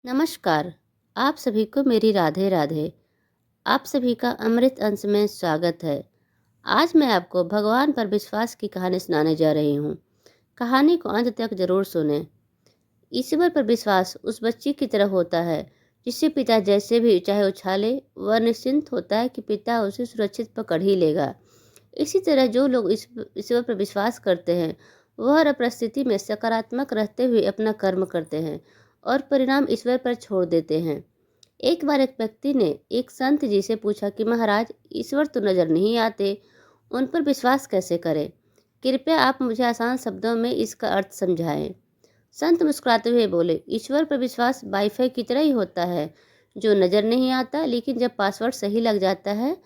नमस्कार। आप सभी को मेरी राधे राधे। आप सभी का अमृत अंश में स्वागत है। आज मैं आपको भगवान पर विश्वास की कहानी सुनाने जा रही हूँ। कहानी को अंत तक जरूर सुनें। ईश्वर पर विश्वास उस बच्चे की तरह होता है जिससे पिता जैसे भी चाहे उछाले, वह निश्चिंत होता है कि पिता उसे सुरक्षित पकड़ ही लेगा। इसी तरह जो लोग इस ईश्वर पर विश्वास करते हैं, वह हर परिस्थिति में सकारात्मक रहते हुए अपना कर्म करते हैं और परिणाम ईश्वर पर छोड़ देते हैं। एक बार एक व्यक्ति ने एक संत जी से पूछा कि महाराज, ईश्वर तो नजर नहीं आते, उन पर विश्वास कैसे करें? कृपया आप मुझे आसान शब्दों में इसका अर्थ समझाएं। संत मुस्कुराते हुए बोले, ईश्वर पर विश्वास वाईफाई की तरह ही होता है, जो नजर नहीं आता, लेकिन जब पासवर्ड सही लग जाता है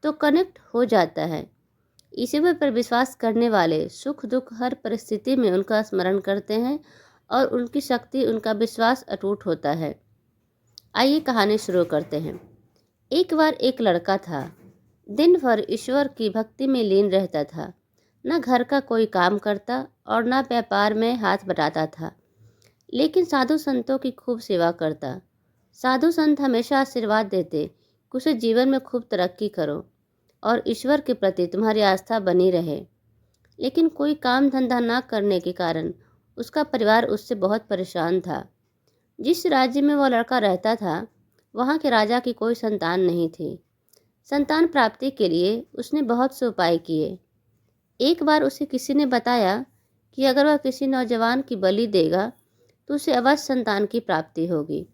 तो कनेक्ट हो जाता है। ईश्वर पर विश्वास करने वाले सुख दुख हर परिस्थिति में उनका स्मरण करते हैं और उनकी शक्ति, उनका विश्वास अटूट होता है। आइए कहानी शुरू करते हैं। एक बार एक लड़का था। दिन भर ईश्वर की भक्ति में लीन रहता था। न घर का कोई काम करता और न व्यापार में हाथ बटाता था, लेकिन साधु संतों की खूब सेवा करता। साधु संत हमेशा आशीर्वाद देते कि उसे जीवन में खूब तरक्की करो और ईश्वर के प्रति तुम्हारी आस्था बनी रहे। लेकिन कोई काम धंधा न करने के कारण उसका परिवार उससे बहुत परेशान था। जिस राज्य में वह लड़का रहता था, वहाँ के राजा की कोई संतान नहीं थी। संतान प्राप्ति के लिए उसने बहुत से उपाय किए। एक बार उसे किसी ने बताया कि अगर वह किसी नौजवान की बलि देगा तो उसे अवश्य संतान की प्राप्ति होगी।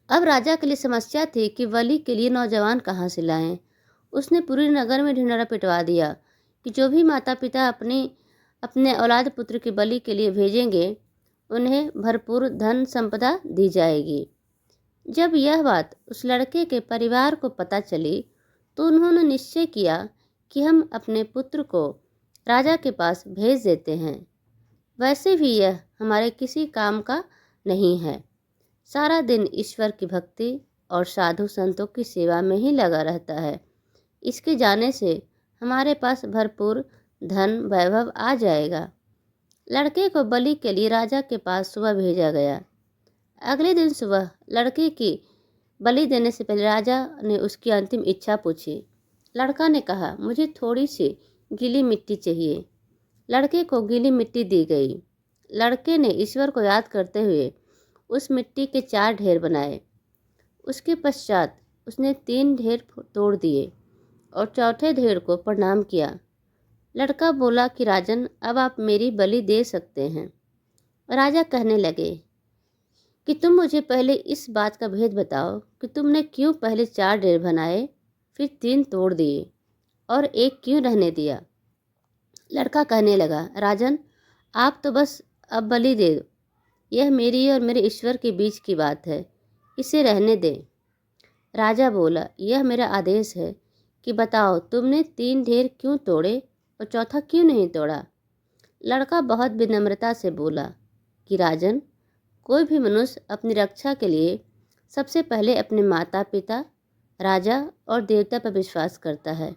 अब राजा के लिए समस्या थी कि बलि के लिए नौजवान कहाँ से लाएं। उसने पूरे नगर में ढिंढोरा पिटवा दिया कि जो भी माता पिता अपने औलाद पुत्र की बलि के लिए भेजेंगे, उन्हें भरपूर धन संपदा दी जाएगी। जब यह बात उस लड़के के परिवार को पता चली तो उन्होंने निश्चय किया कि हम अपने पुत्र को राजा के पास भेज देते हैं। वैसे भी यह हमारे किसी काम का नहीं है। सारा दिन ईश्वर की भक्ति और साधु संतों की सेवा में ही लगा रहता है। इसके जाने से हमारे पास भरपूर धन वैभव आ जाएगा। लड़के को बलि के लिए राजा के पास सुबह भेजा गया। अगले दिन सुबह लड़के की बलि देने से पहले राजा ने उसकी अंतिम इच्छा पूछी। लड़का ने कहा, मुझे थोड़ी सी गीली मिट्टी चाहिए। लड़के को गीली मिट्टी दी गई। लड़के ने ईश्वर को याद करते हुए उस मिट्टी के 4 ढेर बनाए। उसके पश्चात उसने 3 ढेर तोड़ दिए और चौथे ढेर को प्रणाम किया। लड़का बोला कि राजन, अब आप मेरी बलि दे सकते हैं। राजा कहने लगे कि तुम मुझे पहले इस बात का भेद बताओ कि तुमने क्यों पहले 4 ढेर बनाए, फिर 3 तोड़ दिए और एक क्यों रहने दिया। लड़का कहने लगा, राजन, आप तो बस अब बलि दे दो। यह मेरी और मेरे ईश्वर के बीच की बात है, इसे रहने दें। राजा बोला, यह मेरा आदेश है कि बताओ तुमने 3 ढेर क्यों तोड़े और चौथा क्यों नहीं तोड़ा। लड़का बहुत विनम्रता से बोला कि राजन, कोई भी मनुष्य अपनी रक्षा के लिए सबसे पहले अपने माता पिता, राजा और देवता पर विश्वास करता है।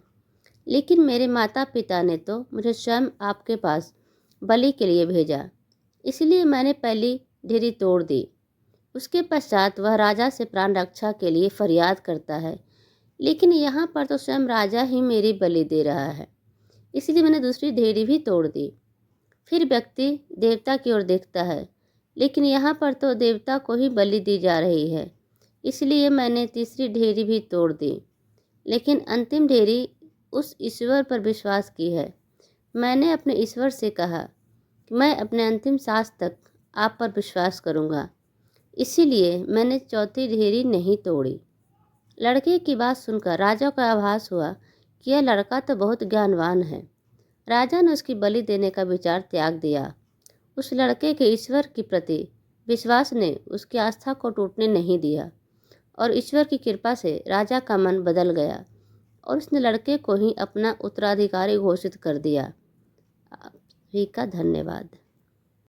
लेकिन मेरे माता पिता ने तो मुझे स्वयं आपके पास बलि के लिए भेजा, इसलिए मैंने पहली ढेरी तोड़ दी। उसके पश्चात वह राजा से प्राण रक्षा के लिए फरियाद करता है, लेकिन यहाँ पर तो स्वयं राजा ही मेरी बलि दे रहा है, इसलिए मैंने दूसरी ढेरी भी तोड़ दी। फिर व्यक्ति देवता की ओर देखता है, लेकिन यहाँ पर तो देवता को ही बलि दी जा रही है, इसलिए मैंने तीसरी ढेरी भी तोड़ दी। लेकिन अंतिम ढेरी उस ईश्वर पर विश्वास की है। मैंने अपने ईश्वर से कहा कि मैं अपने अंतिम सांस तक आप पर विश्वास करूँगा, इसीलिए मैंने चौथी ढेरी नहीं तोड़ी। लड़के की बात सुनकर राजा को आभास हुआ कि यह लड़का तो बहुत ज्ञानवान है। राजा ने उसकी बलि देने का विचार त्याग दिया। उस लड़के के ईश्वर के प्रति विश्वास ने उसकी आस्था को टूटने नहीं दिया और ईश्वर की कृपा से राजा का मन बदल गया और उसने लड़के को ही अपना उत्तराधिकारी घोषित कर दिया। आप सभी का धन्यवाद।